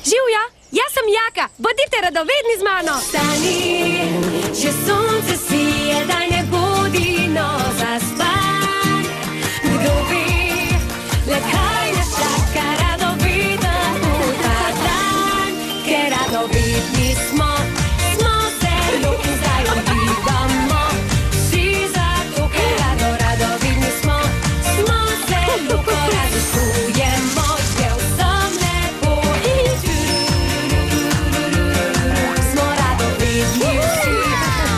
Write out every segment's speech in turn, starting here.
Živjo, jaz sem Jaka, bodite radovedni z mano. Stani, že sonce sije, daj ne bodi, no zaspan. Kdo bi, le kaj nas čaka, radoviden bo ta dan. Ker radovedni smo zelo in zdaj odidamo. Vsi zato, ker radovedni smo zelo, ko razisujemo, že vsem lepo in smo radovedni vsi,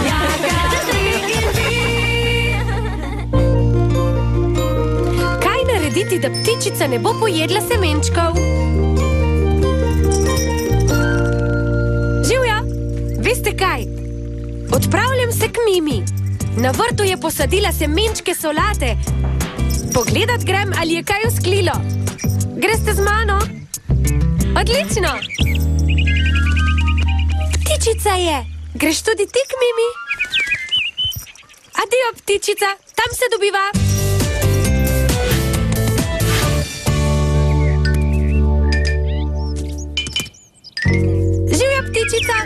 Jaka, Trik in vi. Kaj narediti, da ptičica ne bo pojedla semenčkov? Živjo, veste kaj? Odpravljam se k Mimi. Na vrtu je posadila semenčke solate. Pogledat grem, ali je kaj usklilo. Greste z mano? Odlično! Ptičica je. Greš tudi ti k Mimi? Adijo, ptičica, tam se dobiva. Živjo, ptičica.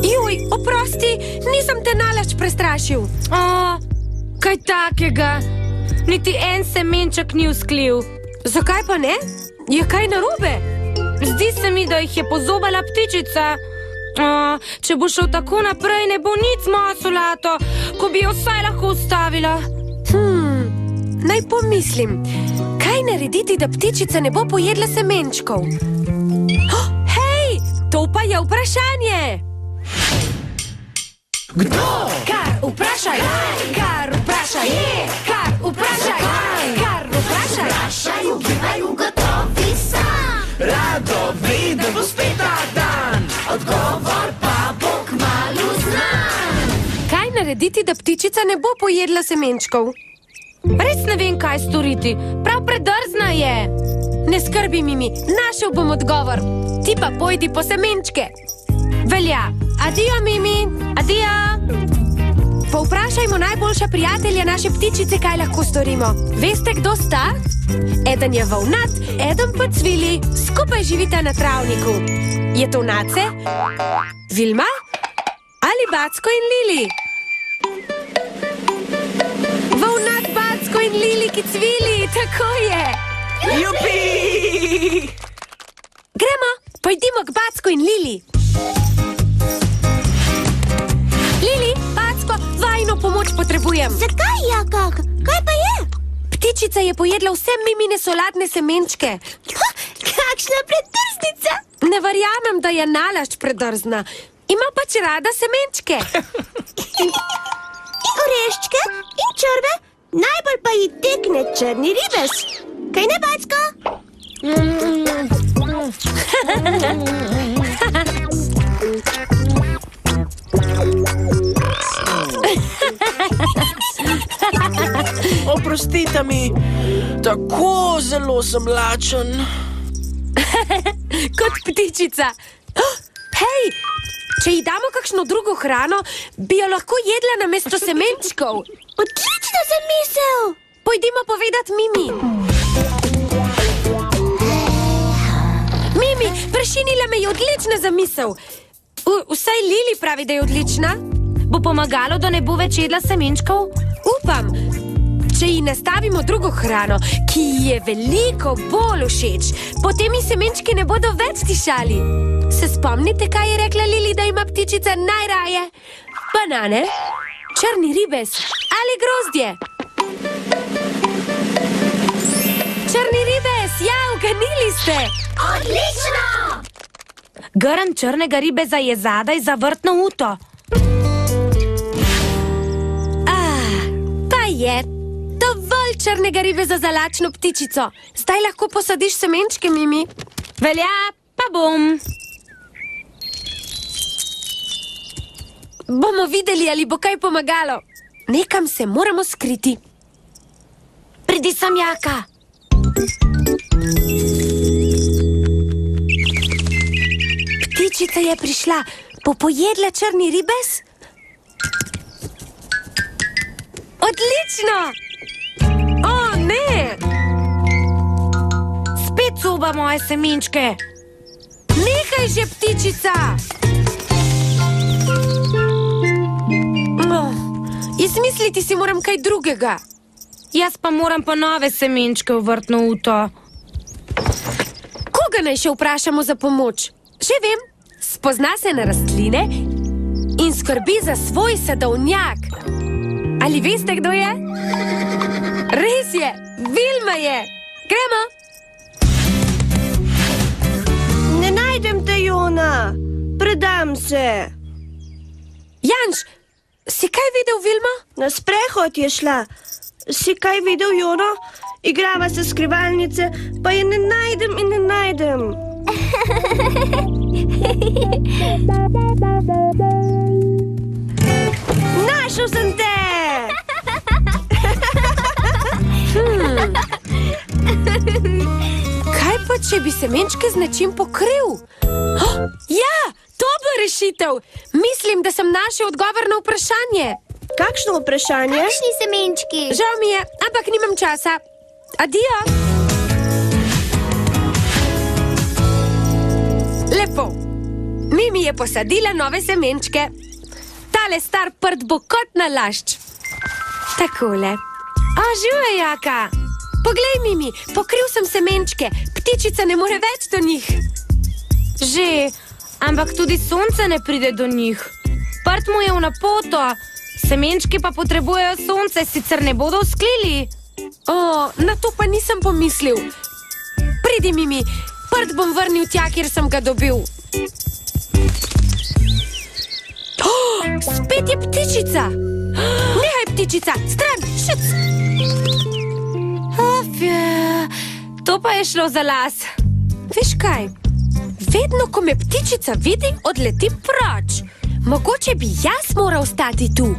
Juj, oprosti, nisem te nalašč prestrašil. Kaj takega? Niti en semenček ni usklil. Zakaj pa ne? Je kaj narobe? Zdi se mi, da jih je pozobala ptičica. Če bo šel tako naprej, ne bo nič z mojo solato, ko bi jo vsaj lahko ustavila. Naj pomislim. Kaj narediti, da ptičica ne bo pojedla semenčkov? Hej, to pa je vprašanje. Kdo? Kar vprašaj, kar vprašaj, kar vprašaj, kar vprašaj. Vprašaj, ugibaj, ugotovi sam. Radoveden bo spet ta dan, odgovor pa bo kmalu znan. Kaj narediti, da ptičica ne bo pojedla semenčkov? Res ne vem, kaj storiti. Prav predrzna je. Ne skrbi, Mimi, našel bom odgovor. Ti pa pojdi po semenčke. Velja. Adijo, Mimi. Adijo. Povprašajmo najboljša prijatelja naše ptičice, kaj lahko storimo. Veste, kdo sta? Eden je volnat, eden pa cvili. Skupaj živita na travniku. Je to Nace, Vilma ali Backo in Lili? Volnat, Backo in Lili, ki cvili, tako je. Jupi! Gremo, pojdimo k Backo in Lili. Lili, Backo, vajino pomoč potrebujem. Zakaj, Jaka? Kaj pa je? Ptičica je pojedla vse Mimine solatne semenčke. Kakšna predrznica! Ne verjamem, da je nalašč predrzna. Ima pač rada semenčke. In oreščke, in črve, najbolj pa ji tekne črni ribez. Kaj ne, Backo? Oprostite mi, tako zelo sem lačen. Kot ptičica. Hej, če ji damo kakšno drugo hrano, bi jo lahko jedla namesto semenčkov. Odlična zamisel! Pojdimo povedat Mimi. Mimi, prešinila me je odlična zamisel. Vsaj Lili pravi, da je odlična. Bo pomagalo, da ne bo več jedla semenčkov? Upam. Če ji nastavimo drugo hrano, ki ji je veliko bolj všeč, potem ji semenčki ne bodo več tišali. Se spomnite, kaj je rekla Lili, da ima ptičica najraje? Banane, črni ribez ali grozdje? Črni ribez, ja, uganili ste! Odlično! Grm črnega ribeza je zadaj za vrtno uto. Pa je. Dovolj črnega ribeza za lačno ptičico. Zdaj lahko posadiš semenčke, Mimi. Velja, pa bom. Bomo videli, ali bo kaj pomagalo. Nekam se moramo skriti. Pridi sem, Jaka. Ptičica je prišla. Bo pojedla črni ribez? Odlično! O, ne! Spet coba moje semenčke. Nehaj že, ptičica! No, izmisliti si moram kaj drugega. Jaz pa moram pa nove semenčke v vrtno uto. Koga naj še vprašamo za pomoč? Že vem, spozna se na rastline in skrbi za svoj sadovnjak. Ali veste, kdo je? Res je, Vilma je. Gremo. Ne najdem te, Jona. Predam se. Janš, si kaj videl, Vilma? Na sprehod je šla. Si kaj videl, Jono? Igrava se skrivalnice, pa je ne najdem in ne najdem. Našel sem te! Kaj pa, če bi semenčke z nečim pokril? Oh, ja, dobra rešitev! Mislim, da sem našel odgovor na vprašanje. Kakšno vprašanje? Kakšni semenčki? Žal mi je, ampak nimam časa. Adijo! Lepo. Mimi je posadila nove semenčke. Tale star prt bo kot nalašč. Takole. A, žive, Jaka. Poglej, Mimi, pokril sem semenčke. Ptičica ne more več do njih. Že, ampak tudi sonce ne pride do njih. Prt mu je v napoto. Semenčki pa potrebujejo sonce, sicer ne bodo vzklili. O, na to pa nisem pomislil. Pridi, Mimi, prt bom vrnil tja, kjer sem ga dobil. Oh, spet je ptičica. Nehaj, ptičica, stran, šuc. To pa je šlo za las. Veš kaj, vedno, ko me ptičica vidi, odleti proč. Mogoče bi jaz moral stati tu.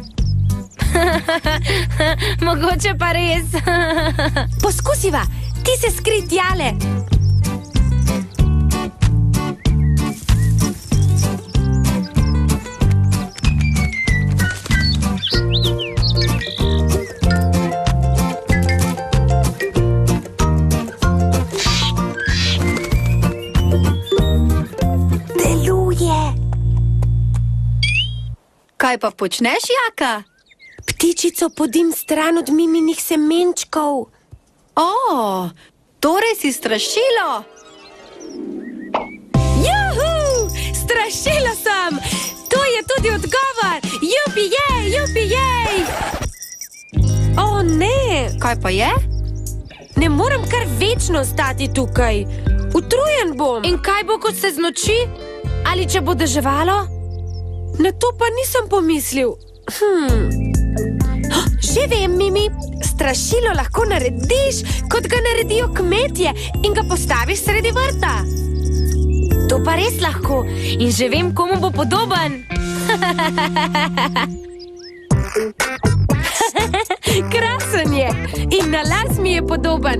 Mogoče pa res. Poskusiva, ti se skri tjale. Deluje. Kaj pa počneš, Jaka? Ptičico podim stran od Miminih semenčkov. O, torej si strašilo. Juhu! Strašila sem! To je tudi odgovor! Jupi-jej, jupi-jej! O, ne! Kaj pa je? Ne morem kar večno stati tukaj. Utrujen bom. In kaj bo, ko se znoči? Ali če bo deževalo? Na to pa nisem pomislil. Že vem, Mimi, strašilo lahko narediš, kot ga naredijo kmetje in ga postaviš sredi vrta. To pa res lahko. In že vem, komu bo podoben. Krasen je in na las mi je podoben.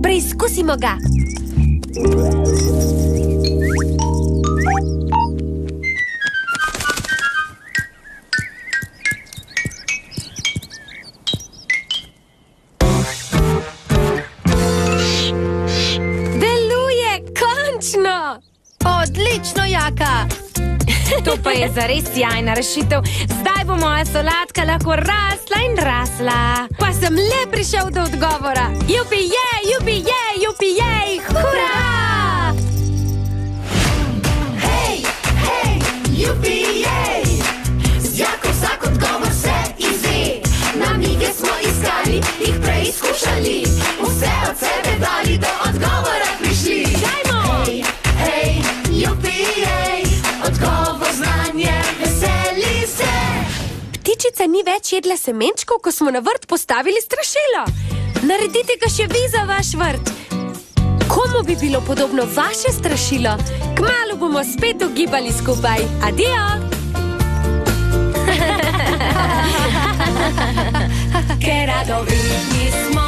Preizkusimo ga. Odlično, Jaka. To pa je zares jajna rešitev. Zdaj bo moja solatka lahko rasla in rasla. Pa sem le prišel do odgovora. Jupi-jej, jupi-jej, jupi-jej, hurra! Hej, hej, jupi-jej, z Jako vsak odgovor se izve. Namige smo iskali, jih preizkušali, vse od sebe dali, do odgovora prišli. Dajmo! Hej, hej, jupi-jej, odgovor znanje, veseli se. Ptičica ni več jedla semenčkov, ko smo na vrt postavili strašilo. Naredite ga še vi za vaš vrt. Komu bi bilo podobno vaše strašilo? Kmalu bomo spet ugibali skupaj. Adijo! Ker radovedni smo.